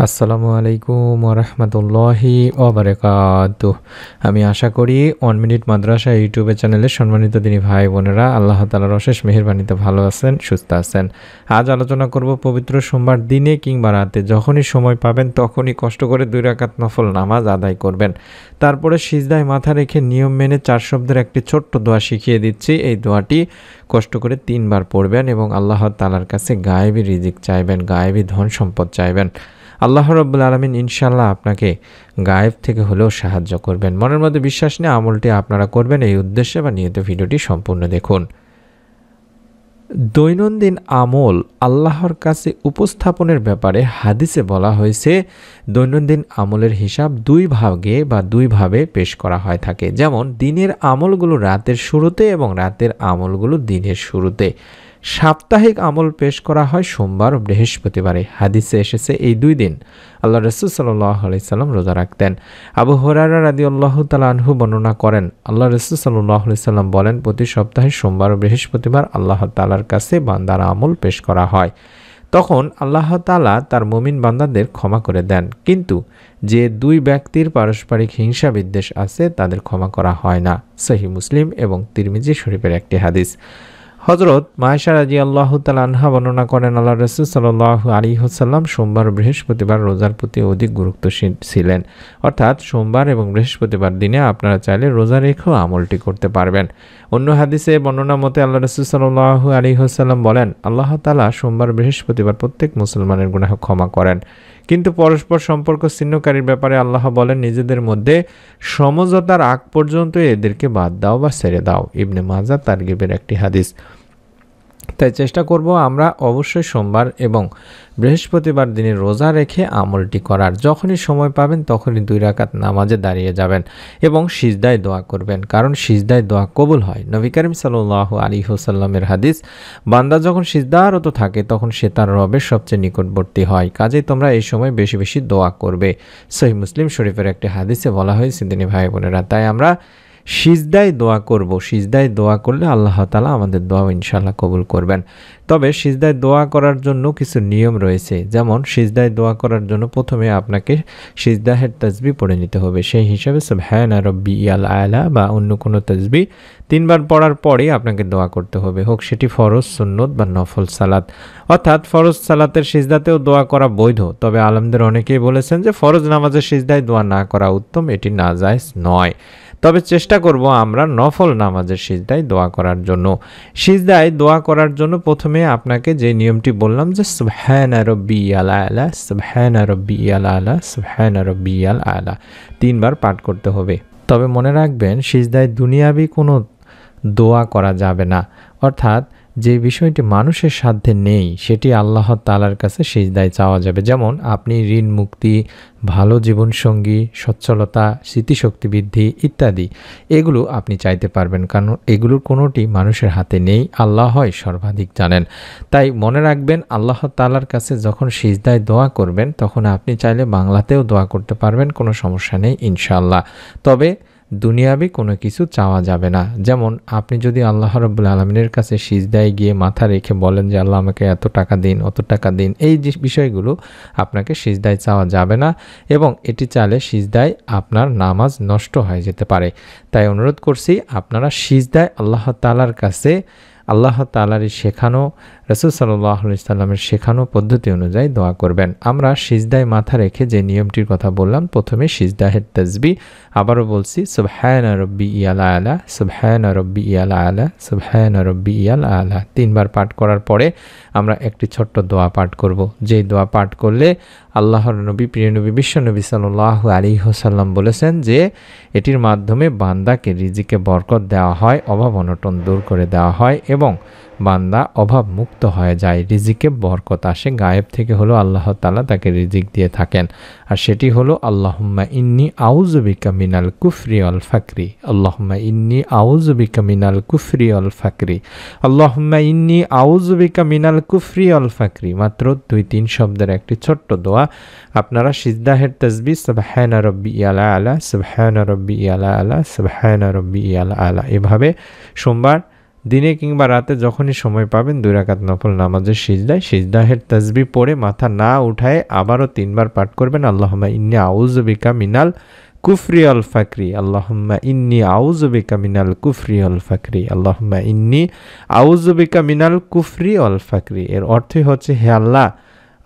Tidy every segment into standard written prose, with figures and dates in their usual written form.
আসসালামু আলাইকুম ওয়া রাহমাতুল্লাহি ওয়া বারাকাতুহু। আমি আশা করি 1 মিনিট মাদ্রাসা ইউটিউবে চ্যানেলের সম্মানিত দিনী ভাই বোনেরা আল্লাহ তাআলার অশেষ মেহেরবানিতে ভালো আছেন, সুস্থ আছেন। আজ আলোচনা করব পবিত্র সোমবার দিনে কিংবা রাতে যখনই সময় পাবেন তখনই কষ্ট করে 2 রাকাত নফল নামাজ আদায় করবেন। তারপরে সিজদায় মাথা রেখে নিয়ম মেনে 4 শব্দের একটি ছোট্ট দোয়া শিখিয়ে দিচ্ছি। এই দোয়াটি কষ্ট করে 3 বার পড়বেন এবং আল্লাহ তাআলার কাছে গায়েবী রিজিক চাইবেন, গায়েবী ধন সম্পদ চাইবেন। আল্লাহ রাব্বুল আলামিন ইনশাআল্লাহ আপনাকে গায়েব থেকে হলেও সাহায্য করবেন। মনের মধ্যে বিশ্বাস নিয়ে আমলটি আপনারা করবেন, এই উদ্দেশ্যে বা নিয়ত ভিডিওটি সম্পূর্ণ দেখুন। দৈনন্দিন আমল আল্লাহর কাছে উপস্থাপনের ব্যাপারে হাদিসে বলা হয়েছে দৈনন্দিন আমলের হিসাব 2 ভাগে বা 2 ভাবে পেশ করা হয় থাকে। যেমন দিনের আমলগুলো রাতের শুরুতে এবং রাতের আমলগুলো দিনের শুরুতে। সাপ্তাহিক আমল পেশ করা হয় সোমবার ও বৃহস্পতিবারে। হাদিসে এসেছে এই 2 দিন আল্লাহ রাসূল সাল্লাল্লাহু আলাইহি সাল্লাম রোজা রাখতেন। আবু হুরায়রা রাদিয়াল্লাহু তাআলা আনহু বর্ণনা করেন, আল্লাহ রাসূল সাল্লাল্লাহু আলাইহি সাল্লাম বলেন, প্রতি সপ্তাহে সোমবার ও বৃহস্পতিবার আল্লাহ তাআলার কাছে বান্দার আমল পেশ করা হয়। তখন আল্লাহ তাআলা তার মুমিন বান্দাদের ক্ষমা করে দেন, কিন্তু যে 2 ব্যক্তির পারস্পরিক হিংসা বিদ্বেষ আছে তাদের ক্ষমা করা হয় না। সহিহ মুসলিম এবং তিরমিজি শরীফের একটি হাদিস। হযরত মায়েশা রাদিয়াল্লাহু তাআলা আনহা বর্ণনা করেন, আল্লাহ রাসূল সাল্লাল্লাহু আলাইহি ওয়াসাল্লাম সোমবার ও বৃহস্পতিবার রোজার প্রতি অধিক গুরুত্বশীল ছিলেন। অর্থাৎ সোমবার এবং বৃহস্পতিবার দিনে আপনারা চাইলে রোজা রেখেও আমলটি করতে পারবেন। অন্য হাদিসে বর্ণনা মতে আল্লাহ রাসূল সাল্লাল্লাহু আলাইহি ওয়াসাল্লাম বলেন, আল্লাহ তাআলা সোমবার বৃহস্পতিবার প্রত্যেক মুসলমানের গুনাহ ক্ষমা করেন, কিন্তু পরস্পর সম্পর্ক ছিন্নকারীর ব্যাপারে আল্লাহ বলেন, নিজেদের মধ্যে সমঝোতার আগ পর্যন্ত এদেরকে বাদ দাও বা ছেড়ে দাও। ইবনে মাজাহ তারগিবের একটি হাদিস। তাই চেষ্টা করব আমরা অবশ্যই সোমবার এবং বৃহস্পতিবার দিনে রোজা রেখে আমলটি করার। যখনই সময় পাবেন তখনই 2 রাকাত নামাজে দাঁড়িয়ে যাবেন এবং সিজদায় দোয়া করবেন, কারণ সিজদায় দোয়া কবুল হয়। নবী করিম সাল্লাল্লাহু আলাইহি ওয়াসাল্লামের হাদিস, বান্দা যখন সিজদারত থাকে তখন সে তার রবের সবচেয়ে নিকটবর্তী হয়। কাজেই তোমরা এই সময় বেশি বেশি দোয়া করবে। সহিহ মুসলিম শরীফের একটি হাদিসে বলা হয়েছে দিনী ভাই বোনেরা, তাই আমরা সিজদায় দোয়া করব। সিজদায় দোয়া করলে আল্লাহ তাআলা আমাদের দোয়া ইনশাআল্লাহ কবুল করবেন। তবে সিজদায় দোয়া করার জন্য কিছু নিয়ম রয়েছে। যেমন সিজদায় দোয়া করার জন্য প্রথমে আপনাকে সিজদাহের তাসবিহ পড়ে নিতে হবে। সেই হিসাবে সুবহানা রাব্বিয়াল আলা বা অন্য কোনো তাসবিহ 3 বার পড়ার পরেই আপনাকে দোয়া করতে হবে, হোক সেটি ফরজ, সুন্নত বা নফল সালাত। অর্থাৎ ফরজ সালাতের সিজদাতেও দোয়া করা বৈধ, তবে আলেমদের অনেকেই বলেছেন যে ফরজ নামাজের সিজদায় দোয়া না করা উত্তম, এটি নাজায়েজ নয়। তবে চেষ্টা করব আমরা নফল নামাজের সিজদায় দোয়া করার জন্য। সিজদায় দোয়া করার জন্য প্রথমে আপনাকে যে নিয়মটি বললাম যে সুবহানা রাব্বিয়াল আলা, সুবহানা রাব্বিয়াল আলা, সুবহানা রাব্বিয়াল আলা 3 বার পাঠ করতে হবে। তবে মনে রাখবেন সিজদায় দুনিয়াবি কোনো দোয়া করা যাবে না। অর্থাৎ যে বিষয়টি মানুষের সাধ্যে নেই সেটি আল্লাহ তাআলার কাছে সিজদায় চাওয়া যাবে। যেমন আপনি ঋণ মুক্তি, ভালো জীবনসঙ্গী, সচ্ছলতা, স্মৃতিশক্তি বৃদ্ধি ইত্যাদি, এগুলো আপনি চাইতে পারবেন, কারণ এগুলোর কোনোটি মানুষের হাতে নেই, আল্লাহই সর্বাধিক জানেন। তাই মনে রাখবেন আল্লাহ তাআলার কাছে যখন সিজদায় দোয়া করবেন তখন আপনি চাইলে বাংলাতেও দোয়া করতে পারবেন, কোনো সমস্যা নেই ইনশাআল্লাহ। তবে দুনিয়াবি কোনো কিছু চাওয়া যাবে না। যেমন আপনি যদি আল্লাহ রাব্বুল আলামিনের কাছে সিজদায় গিয়ে মাথা রেখে বলেন যে আল্লাহ আমাকে এত টাকা দিন, অত টাকা দিন, এই যে বিষয়গুলো আপনাকে সিজদায় চাওয়া যাবে না এবং এটি চাইলে সিজদায় আপনার নামাজ নষ্ট হয়ে যেতে পারে। তাই অনুরোধ করছি আপনারা সিজদায় আল্লাহ তাআলার কাছে আল্লাহ তাআলারই শেখানো, রাসূল সাল্লাল্লাহু আলাইহি সাল্লামের শেখানো পদ্ধতি অনুযায়ী দোয়া করবেন। আমরা সিজদায় মাথা রেখে যে নিয়মটির কথা বললাম, প্রথমে সিজদাহের তাসবিহ, আবারও বলছি সুবহানা রাব্বিয়াল আলা, সুবহানা রাব্বিয়াল আলা, সুবহানা রাব্বিয়াল আলা 3 বার পাঠ করার পরে আমরা একটি ছোট্ট দোয়া পাঠ করব। যেই দোয়া পাঠ করলে আল্লাহর নবী, প্রিয় নবী, বিশ্বনবী সাল্লাল্লাহু আলাইহি ওয়াসাল্লাম বলেছেন যে এটির মাধ্যমে বান্দাকে রিজিকে বরকত দেওয়া হয়, অভাব অনটন দূর করে দেওয়া হয় এবং বান্দা অভাব মুক্ত হয়ে যায়, রিজিকে বরকত আসে, গায়েব থেকে হলো আল্লাহ তাআলা তাকে রিজিক দিয়ে থাকেন। আর সেটি হলো আল্লাহুম্মা ইন্নী আউযু বিকা মিনাল কুফরি ওয়াল ফাকরি, আল্লাহুম্মা ইন্নী আউযু বিকা মিনাল কুফরি ওয়াল ফাকরি, আল্লাহুম্মা ইন্নী আউযু বিকা মিনাল কুফরি ওয়াল ফাকরি। মাত্র 2-3 শব্দের একটি ছোট্ট দোয়া। আপনারা সিজদাহের তাসবিহ সুবহানা রাব্বিয়াল আলা, সুবহানা রাব্বিয়াল আলা, সুবহানা রাব্বিয়াল আলা এভাবে সোমবার দিনে কিংবা রাতে যখনই সময় পাবেন 2 রাকাত নফল নামাজের সিজদাহের তাসবিহ পড়ে মাথা না উঠায় আবারও 3 বার পাঠ করবেন আল্লাহুম্মা ইন্নী আউযু বিকা মিনাল কুফরি ওয়াল ফাকরি, আল্লাহুম্মা ইন্নী আউযু বিকা মিনাল কুফরি ওয়াল ফাকরি, আল্লাহুম্মা ইন্নী আউযু বিকা মিনাল কুফরি ওয়াল ফাকরি। এর অর্থই হচ্ছে, হে আল্লাহ,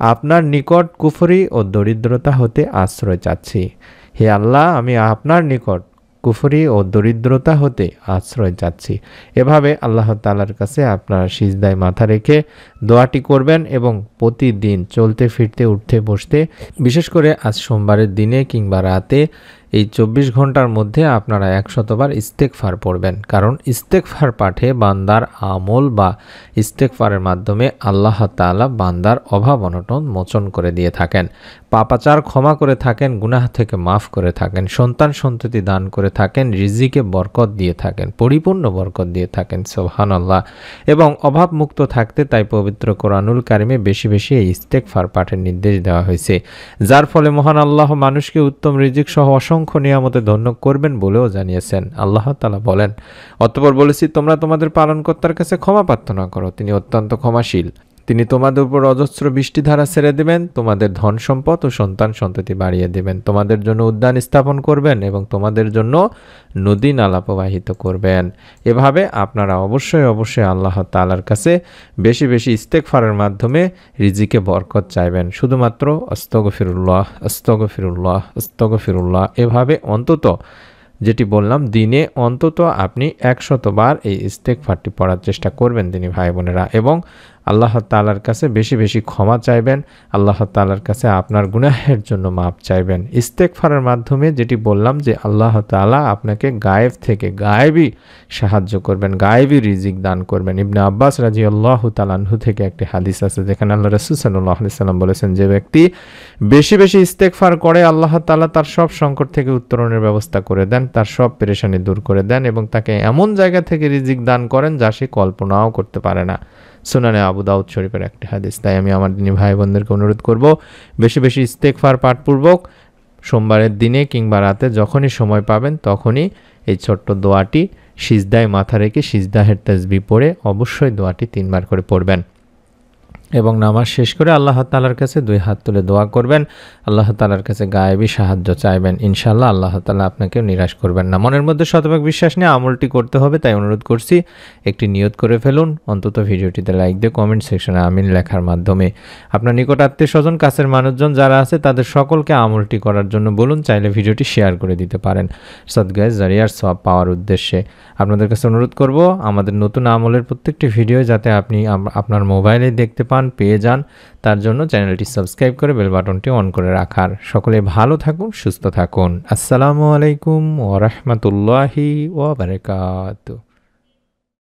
আপনার নিকট কুফরি ও দরিদ্রতা হতে আশ্রয় চাচ্ছি। হে আল্লাহ, আমি আপনার নিকট কুফরি ও দরিদ্রতা হতে আশ্রয় চাচ্ছি। এভাবে আল্লাহ তাআলার কাছে আপনারা সিজদায় মাথা রেখে দোয়াটি করবেন এবং প্রতিদিন চলতে ফিরতে উঠতে বসতে, বিশেষ করে আজ সোমবারের দিনে কিংবা রাতে এই 24 ঘন্টার মধ্যে আপনারা 100 বার ইস্তেগফার পড়বেন। কারণ ইস্তেগফার পাঠে বান্দার আমল বা ইস্তেগফারের মাধ্যমে আল্লাহ তাআলা বান্দার অভাব অনটন মোচন করে দিয়ে থাকেন, পাপাচার ক্ষমা করে থাকেন, গুনাহ থেকে মাফ করে থাকেন, সন্তান সন্ততি দান করে থাকেন, রিজিকে বরকত দিয়ে থাকেন, পরিপূর্ণ বরকত দিয়ে থাকেন। সুবহানাল্লাহ। এবং অভাব মুক্ত থাকতে তাই পবিত্র কোরআনুল কারিমে বেশি বেশি এই ইস্তেগফার পাঠের নির্দেশ দেওয়া হয়েছে, যার ফলে মহান আল্লাহ মানুষকে উত্তম রিজিক সহ অসংখ্য নিয়ামতে ধন্য করবেন বলেও জানিয়েছেন। আল্লাহ তাআলা বলেন, অতঃপর বলেছি, তোমরা তোমাদের পালনকর্তার কাছে ক্ষমা প্রার্থনা করো, তিনি অত্যন্ত ক্ষমাশীল। তিনি তোমাদের উপর অজস্র বৃষ্টিধারা ছেড়ে দেবেন, তোমাদের ধন সম্পদ ও সন্তান সন্ততি বাড়িয়ে দেবেন, তোমাদের জন্য উদ্যান স্থাপন করবেন এবং তোমাদের জন্য নদী নালা প্রবাহিত করবেন। এভাবে আপনারা অবশ্যই আল্লাহ তাআলার কাছে বেশি বেশি ইস্তেগফারের মাধ্যমে রিজিকে বরকত চাইবেন। শুধুমাত্র আস্তাগফিরুল্লাহ, আস্তাগফিরুল্লাহ, আস্তাগফিরুল্লাহ এভাবে অন্তত, যেটি বললাম, দিনে অন্তত আপনি 100 বার এই ইস্তেগফারটি পড়ার চেষ্টা করবেন দিনী ভাই বোনেরা, এবং আল্লাহ তাআলার কাছে বেশি বেশি ক্ষমা চাইবেন, আল্লাহ তাআলার কাছে আপনার গুনাহের জন্য মাপ চাইবেন। ইস্তেগফারের মাধ্যমে যেটি বললাম যে আল্লাহ তাআলা আপনাকে গায়েব থেকে গায়েবী সাহায্য করবেন, গায়েবী রিজিক দান করবেন। ইবনে আব্বাস রাদিয়াল্লাহু তাআলা আনহু থেকে একটি হাদিস আছে যেখানে আল্লাহ রাসূল সাল্লাল্লাহু আলাইহি সাল্লাম বলেছেন, যে ব্যক্তি বেশি বেশি ইস্তেগফার করে আল্লাহ তাআলা তার সব সংকট থেকে উত্তরণের ব্যবস্থা করে দেন, তার সব পেরেশানি দূর করে দেন এবং তাকে এমন জায়গা থেকে রিজিক দান করেন যা সে কল্পনাও করতে পারে না। সুনানে আবু দাউদ শরীফের একটি হাদিস। তাই আমি আমার দিনী ভাই বোনদেরকে অনুরোধ করব, বেশি বেশি ইস্তেগফার পাঠপূর্বক সোমবারের দিনে কিংবা রাতে যখনই সময় পাবেন তখনই এই ছোট্ট দোয়াটি সিজদায় মাথা রেখে সিজদাহের তাসবিহ পড়ে অবশ্যই দোয়াটি 3 বার করে পড়বেন এবং নামাজ শেষ করে আল্লাহ তাআলার কাছে 2 হাত তুলে দোয়া করবেন, আল্লাহ তাআলার কাছে গায়েবী সাহায্য চাইবেন। ইনশাআল্লাহ আল্লাহ তাআলা আপনাকেও নিরাশ করবেন না। মনের মধ্যে শতভাগ বিশ্বাস নিয়ে আমলটি করতে হবে, তাই অনুরোধ করছি একটি নিয়ত করে ফেলুন, অন্তত ভিডিওটিতে লাইক দিয়ে কমেন্ট সেকশনে আমিন লেখার মাধ্যমে আপনার নিকট আত্মীয় স্বজন, কাছের মানুষজন যারা আছে তাদের সকলকে আমলটি করার জন্য বলুন, চাইলে ভিডিওটি শেয়ার করে দিতে পারেন সদকায়ে জারিয়ার সওয়াব পাওয়ার উদ্দেশ্যে। আপনাদের কাছে অনুরোধ করব, আমাদের নতুন আমলের প্রত্যেকটি ভিডিও যাতে আপনি আপনার মোবাইলে দেখতে পান, পেয়ে যান, তার জন্য চ্যানেলটি সাবস্ক্রাইব করে বেল বাটনটি অন করে রাখার। সকলে ভালো থাকুন, সুস্থ থাকুন। আসসালামু আলাইকুম ওয়া রাহমাতুল্লাহি ওয়া বারাকাতুহু।